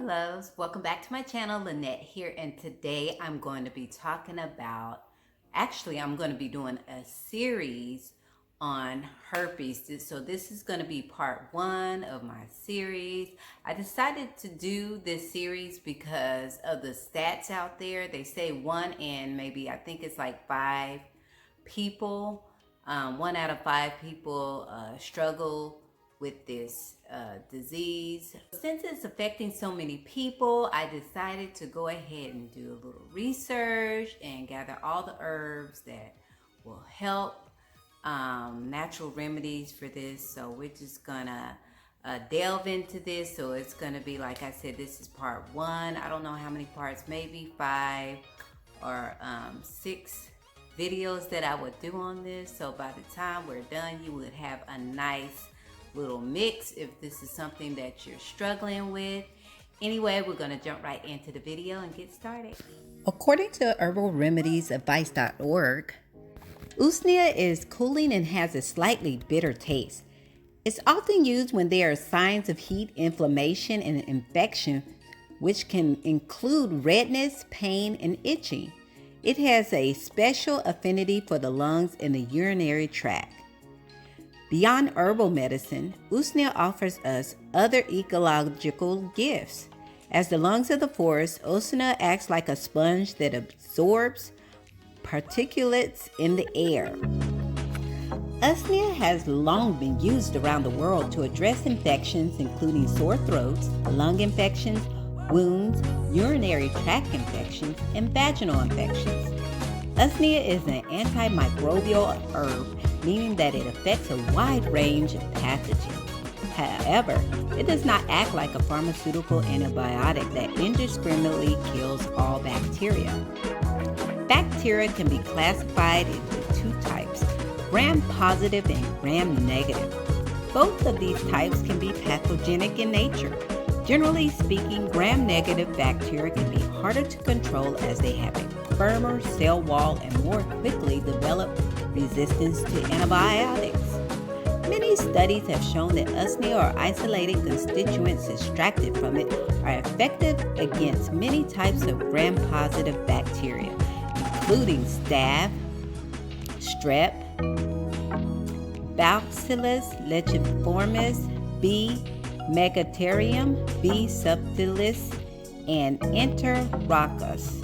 my loves, welcome back to my channel. Lynette here, and today I'm going to be talking about, I'm going to be doing a series on herpes. So this is going to be part 1 of my series. I decided to do this series because of the stats out there. They say 1 in maybe, I think it's like 5 people, 1 out of 5 people struggle with this disease. Since it's affecting so many people, I decided to go ahead and do a little research and gather all the herbs that will help, natural remedies for this. So we're just gonna delve into this. So it's gonna be, like I said, this is part 1. I don't know how many parts, maybe 5 or 6 videos that I would do on this. So by the time we're done, you would have a nice little mix if this is something that you're struggling with. Anyway, we're going to jump right into the video and get started. According to herbalremediesadvice.org, usnea is cooling and has a slightly bitter taste. It's often used when there are signs of heat, inflammation, and infection, which can include redness, pain, and itching. It has a special affinity for the lungs and the urinary tract. Beyond herbal medicine, usnea offers us other ecological gifts. As the lungs of the forest, usnea acts like a sponge that absorbs particulates in the air. Usnea has long been used around the world to address infections including sore throats, lung infections, wounds, urinary tract infections, and vaginal infections. Usnea is an antimicrobial herb, meaning that it affects a wide range of pathogens. However, it does not act like a pharmaceutical antibiotic that indiscriminately kills all bacteria. Bacteria can be classified into 2 types, gram-positive and gram-negative. Both of these types can be pathogenic in nature. Generally speaking, gram-negative bacteria can be harder to control as they have a firmer cell wall and more quickly develop resistance to antibiotics. Many studies have shown that usnea or isolated constituents extracted from it are effective against many types of gram-positive bacteria, including staph, strep, Bacillus legiformis, B. megaterium, B. subtilis, and Enterococcus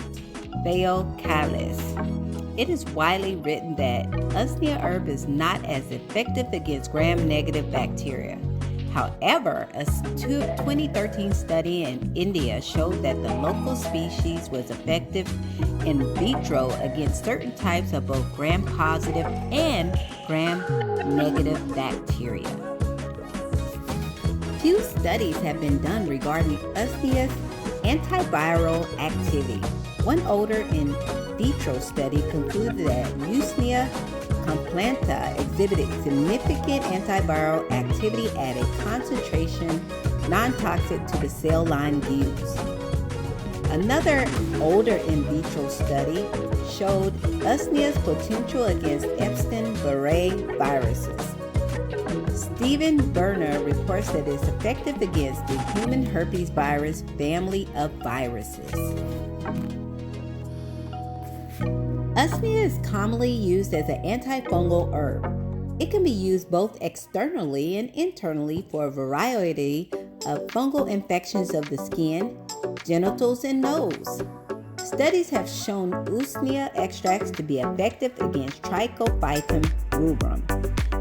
faecalis. It is widely written that usnea herb is not as effective against gram-negative bacteria. However, a 2013 study in India showed that the local species was effective in vitro against certain types of both gram-positive and gram-negative bacteria. Few studies have been done regarding usnea's antiviral activity. One older in vitro study concluded that Usnea complanta exhibited significant antiviral activity at a concentration non-toxic to the cell line used. Another older in vitro study showed usnea's potential against Epstein-Barr viruses. Stephen Berner reports that it's effective against the human herpes virus family of viruses. Usnea is commonly used as an antifungal herb. It can be used both externally and internally for a variety of fungal infections of the skin, genitals, and nose. Studies have shown usnea extracts to be effective against Trichophytum rubrum,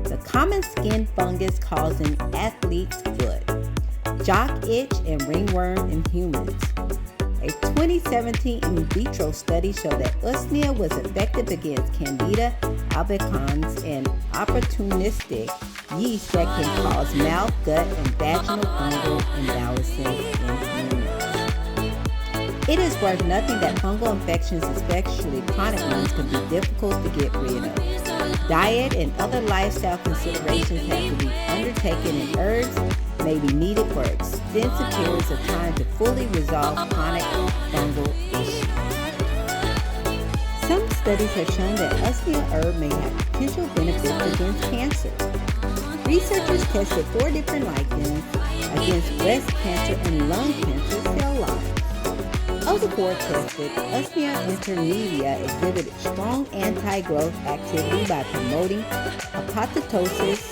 the common skin fungus causing athlete's foot, jock itch, and ringworm in humans. A 2017 in vitro study showed that usnea was effective against Candida albicans, an opportunistic yeast that can cause mouth, gut, and vaginal fungal imbalances in humans. It is worth noting that fungal infections, especially chronic ones, can be difficult to get rid of. Diet and other lifestyle considerations have to be undertaken, and herbs may be needed for extensive periods of time to fully resolve chronic fungal issues. Some studies have shown that usnea herb may have potential benefits against cancer. Researchers tested 4 different lichens against breast cancer and lung cancer cell Those before tested, Usnea intermedia exhibited strong anti-growth activity by promoting apoptosis.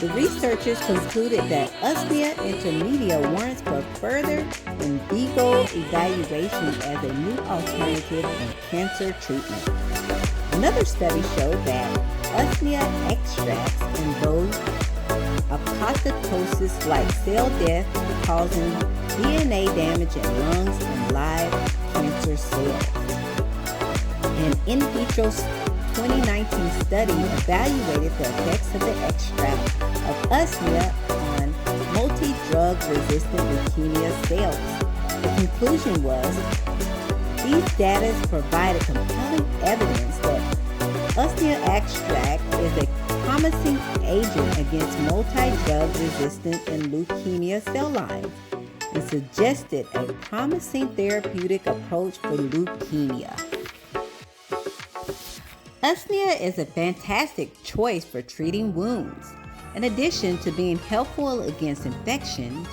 The researchers concluded that Usnea intermedia warrants for further in vivo evaluation as a new alternative in cancer treatment. Another study showed that Usnea extracts involve apoptosis like cell death, causing DNA damage in lungs and live cancer cells. An in vitro 2019 study evaluated the effects of the extract of Usnea on multi-drug resistant leukemia cells. The conclusion was these data provided compelling evidence that Usnea extract is a promising agent against multi-drug resistant and leukemia cell lines and suggested a promising therapeutic approach for leukemia. Usnea is a fantastic choice for treating wounds. In addition to being helpful against infections,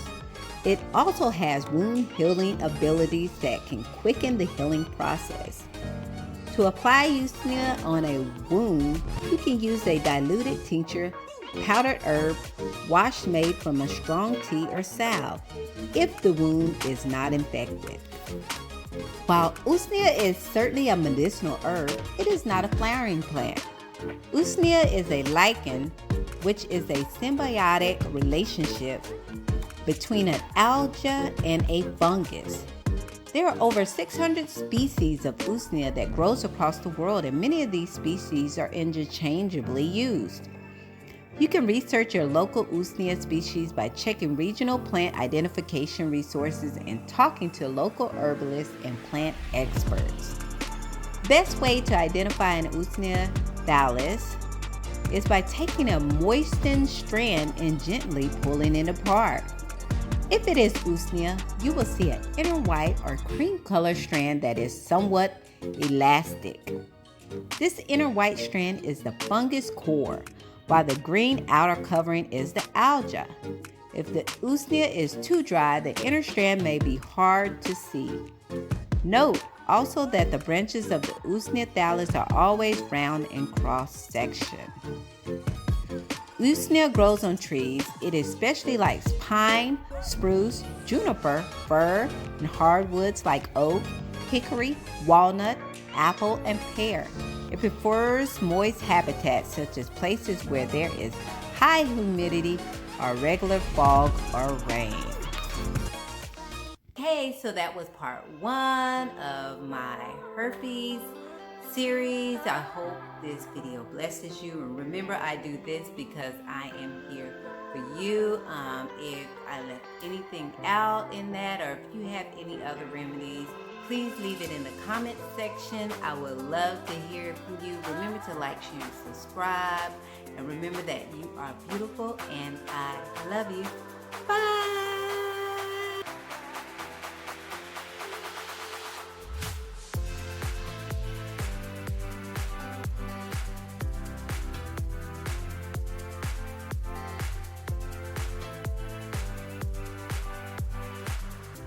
it also has wound healing abilities that can quicken the healing process. To apply Usnea on a wound, you can use a diluted tincture, powdered herb, wash made from a strong tea or salve, if the wound is not infected. While Usnea is certainly a medicinal herb, it is not a flowering plant. Usnea is a lichen, which is a symbiotic relationship between an alga and a fungus. There are over 600 species of Usnea that grows across the world, and many of these species are interchangeably used. You can research your local Usnea species by checking regional plant identification resources and talking to local herbalists and plant experts. Best way to identify an Usnea thallus is by taking a moistened strand and gently pulling it apart. If it is Usnea, you will see an inner white or cream color strand that is somewhat elastic. This inner white strand is the fungus core, while the green outer covering is the alga. If the Usnea is too dry, the inner strand may be hard to see. Note also that the branches of the Usnea thallus are always round in cross-section. Usnea grows on trees. It especially likes pine, spruce, juniper, fir, and hardwoods like oak, hickory, walnut, apple, and pear. It prefers moist habitats such as places where there is high humidity or regular fog or rain. Okay, so that was part 1 of my herpes series. I hope this video blesses you, and remember, I do this because I am here for you. If I left anything out in that, or if you have any other remedies, please leave it in the comment section. I would love to hear from you. Remember to like, share, and subscribe, and remember that you are beautiful and I love you. Bye.